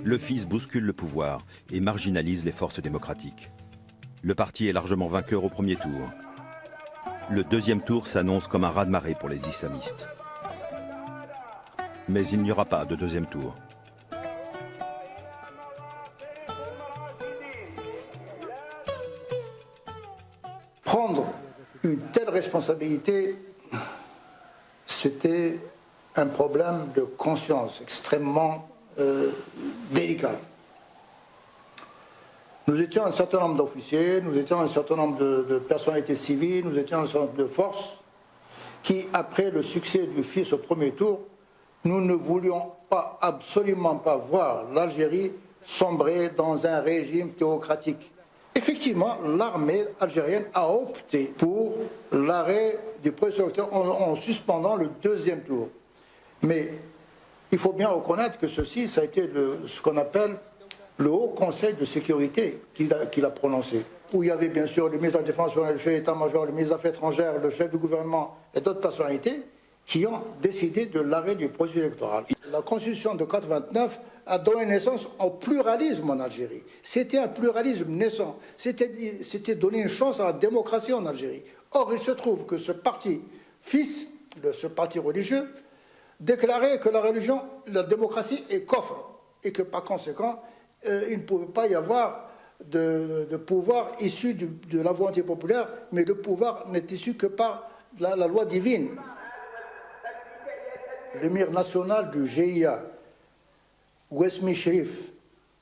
le fils bouscule le pouvoir et marginalise les forces démocratiques. Le parti est largement vainqueur au premier tour. Le deuxième tour s'annonce comme un raz-de-marée pour les islamistes. Mais il n'y aura pas de deuxième tour. Prendre une telle responsabilité, c'était un problème de conscience extrêmement délicat. Nous étions un certain nombre d'officiers, nous étions un certain nombre de personnalités civiles, nous étions un certain nombre de forces qui, après le succès du fils au premier tour, nous ne voulions pas, absolument pas voir l'Algérie sombrer dans un régime théocratique. Effectivement, l'armée algérienne a opté pour l'arrêt du processus électoral en suspendant le deuxième tour. Mais il faut bien reconnaître que ceci, ça a été ce qu'on appelle le Haut Conseil de sécurité qui l'a prononcé, où il y avait bien sûr le ministre de la Défense, le chef d'état-major, le ministre des Affaires étrangères, le chef du gouvernement et d'autres personnalités qui ont décidé de l'arrêt du processus électoral. La Constitution de 1989 a donné naissance au pluralisme en Algérie. C'était un pluralisme naissant. C'était donner une chance à la démocratie en Algérie. Or, il se trouve que ce parti, FIS, ce parti religieux, déclarait que la religion, la démocratie est coffre et que par conséquent, il ne pouvait pas y avoir de pouvoir issu de la volonté populaire, mais le pouvoir n'est issu que par la loi divine. L'émir national du GIA, Ouesmi Cherif,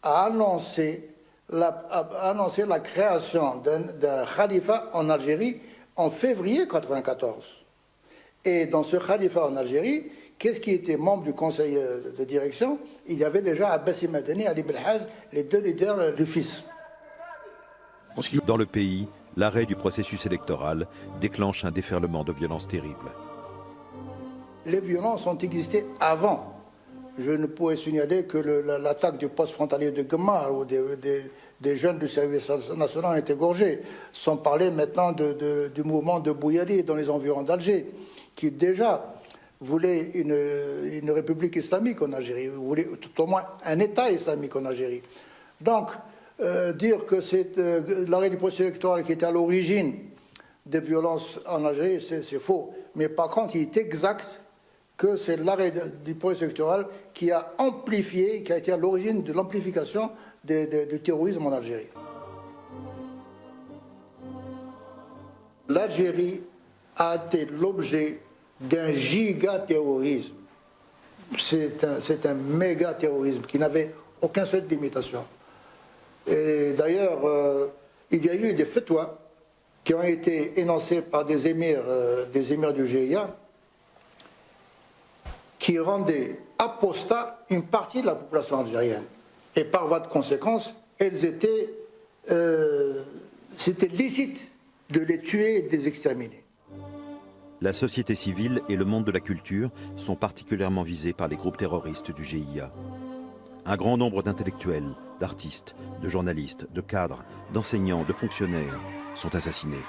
a annoncé la création d'un khalifa en Algérie en février 1994. Et dans ce khalifa en Algérie, qu'est-ce qui était membre du conseil de direction? Il y avait déjà Abbassi Madani, Ali Belhaz, les deux leaders du fils. Dans le pays, l'arrêt du processus électoral déclenche un déferlement de violences terribles. Les violences ont existé avant. Je ne pourrais signaler que l'attaque du poste frontalier de Guemar, où des jeunes du service national ont été égorgés, sans parler maintenant du mouvement de Bouyali dans les environs d'Alger, qui déjà voulait une république islamique en Algérie, voulait tout au moins un État islamique en Algérie. Donc, dire que c'est l'arrêt du processus électoral qui était à l'origine des violences en Algérie, c'est faux. Mais par contre, il est exact que c'est l'arrêt du processus électoral qui a amplifié, qui a été à l'origine de l'amplification du terrorisme en Algérie. L'Algérie a été l'objet d'un giga-terrorisme. C'est un méga-terrorisme qui n'avait aucune seule limitation. Et d'ailleurs, il y a eu des fatwas qui ont été énoncés par des émirs du GIA qui rendaient apostat une partie de la population algérienne. Et par voie de conséquence, c'était licite de les tuer et de les exterminer. La société civile et le monde de la culture sont particulièrement visés par les groupes terroristes du GIA. Un grand nombre d'intellectuels, d'artistes, de journalistes, de cadres, d'enseignants, de fonctionnaires sont assassinés.